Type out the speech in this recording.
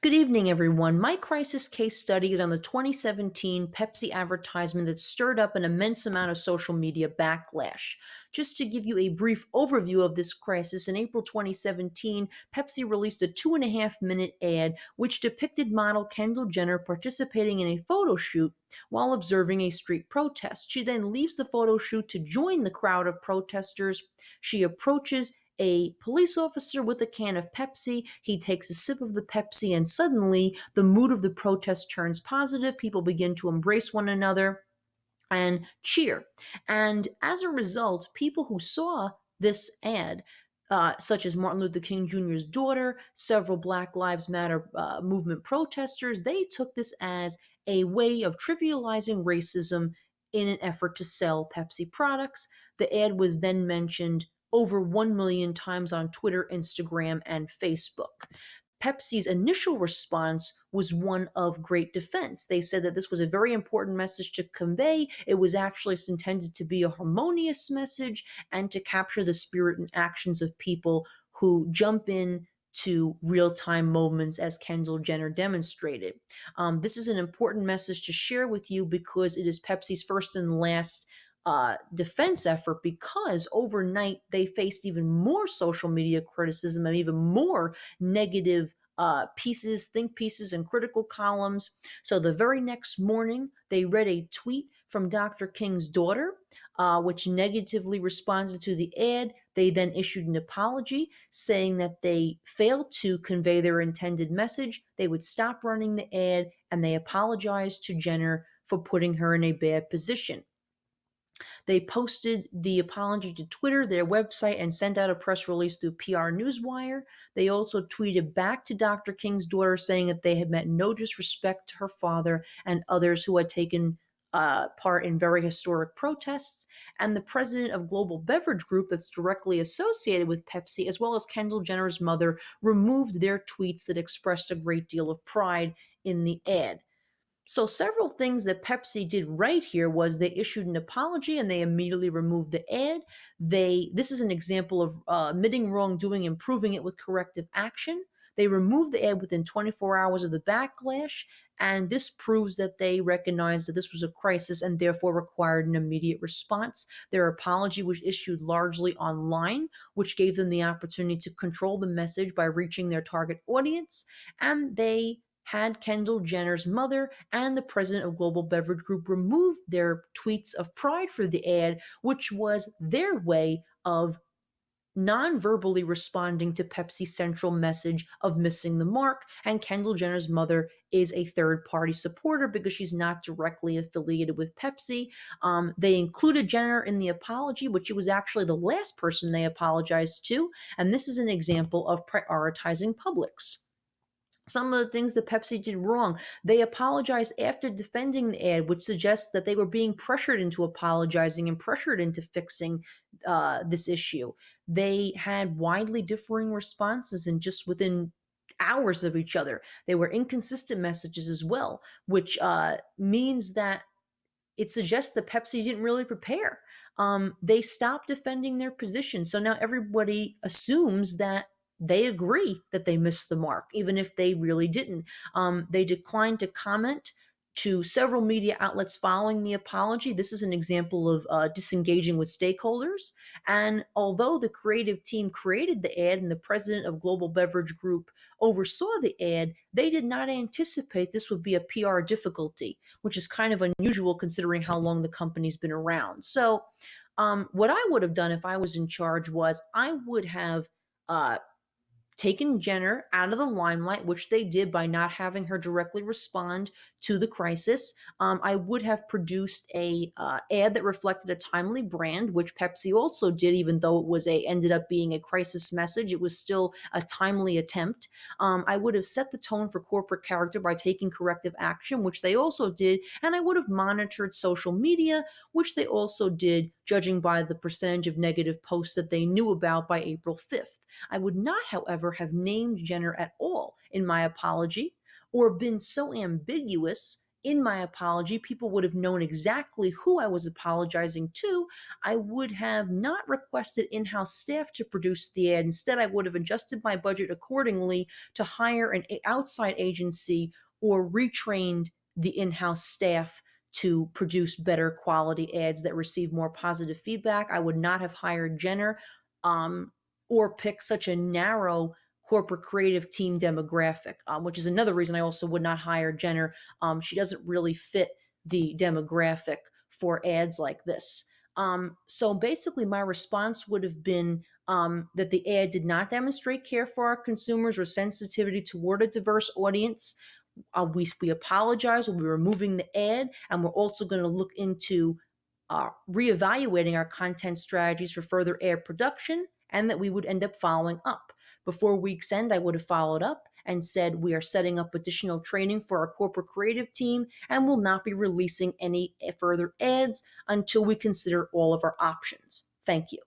Good evening, everyone. My crisis case study is on the 2017 Pepsi advertisement that stirred up an immense amount of social media backlash. Just to give you a brief overview of this crisis, in April 2017, Pepsi released a 2.5 minute ad which depicted model Kendall Jenner participating in a photo shoot while observing a street protest. She then leaves the photo shoot to join the crowd of protesters. She approaches a police officer with a can of Pepsi. He takes a sip of the Pepsi, and suddenly the mood of the protest turns positive. People begin to embrace one another and cheer. And as a result, people who saw this ad, such as Martin Luther King Jr.'s daughter, several Black Lives Matter movement protesters, they took this as a way of trivializing racism in an effort to sell Pepsi products. The ad was then mentioned over 1 million times on Twitter, Instagram, and Facebook. Pepsi's initial response was one of great defense. They said that this was a very important message to convey. It was actually intended to be a harmonious message and to capture the spirit and actions of people who jump in to real-time moments as Kendall Jenner demonstrated. This is an important message to share with you because it is Pepsi's first and last defense effort, because overnight they faced even more social media criticism and even more negative think pieces, and critical columns. So the very next morning, they read a tweet from Dr. King's daughter, which negatively responded to the ad. They then issued an apology saying that they failed to convey their intended message. They would stop running the ad, and they apologized to Jenner for putting her in a bad position. They posted the apology to Twitter, their website, and sent out a press release through PR Newswire. They also tweeted back to Dr. King's daughter saying that they had meant no disrespect to her father and others who had taken part in very historic protests. And the president of Global Beverage Group, that's directly associated with Pepsi, as well as Kendall Jenner's mother, removed their tweets that expressed a great deal of pride in the ad. So several things that Pepsi did right here was they issued an apology and they immediately removed the ad. This is an example of admitting wrongdoing and proving it with corrective action. They removed the ad within 24 hours of the backlash, and this proves that they recognized that this was a crisis and therefore required an immediate response. Their apology was issued largely online, which gave them the opportunity to control the message by reaching their target audience, and they had Kendall Jenner's mother and the president of Global Beverage Group remove their tweets of pride for the ad, which was their way of non-verbally responding to Pepsi's central message of missing the mark. And Kendall Jenner's mother is a third-party supporter because she's not directly affiliated with Pepsi. They included Jenner in the apology, which was actually the last person they apologized to. And this is an example of prioritizing Publix. Some of the things that Pepsi did wrong, they apologized after defending the ad, which suggests that they were being pressured into apologizing and pressured into fixing this issue. They had widely differing responses and just within hours of each other. They were inconsistent messages as well, which means that it suggests that Pepsi didn't really prepare. They stopped defending their position. So now everybody assumes that they agree that they missed the mark, even if they really didn't. They declined to comment to several media outlets following the apology. This is an example of disengaging with stakeholders. And although the creative team created the ad and the president of Global Beverage Group oversaw the ad, they did not anticipate this would be a PR difficulty, which is kind of unusual considering how long the company's been around. So what I would have done if I was in charge was I would have taken Jenner out of the limelight, which they did by not having her directly respond to the crisis. I would have produced a ad that reflected a timely brand, which Pepsi also did, even though it ended up being a crisis message. It was still a timely attempt. I would have set the tone for corporate character by taking corrective action, which they also did, and I would have monitored social media, which they also did, judging by the percentage of negative posts that they knew about by April 5th. I would not, however, have named Jenner at all in my apology or been so ambiguous in my apology, people would have known exactly who I was apologizing to. I would have not requested in-house staff to produce the ad. Instead, I would have adjusted my budget accordingly to hire an outside agency or retrained the in-house staff to produce better quality ads that receive more positive feedback. I would not have hired Jenner or picked such a narrow corporate creative team demographic, which is another reason I also would not hire Jenner. She doesn't really fit the demographic for ads like this. So basically, my response would have been that the ad did not demonstrate care for our consumers or sensitivity toward a diverse audience. We apologize. We'll be removing the ad, and we're also going to look into reevaluating our content strategies for further ad production, and that we would end up following up. Before week's end, I would have followed up and said we are setting up additional training for our corporate creative team and will not be releasing any further ads until we consider all of our options. Thank you.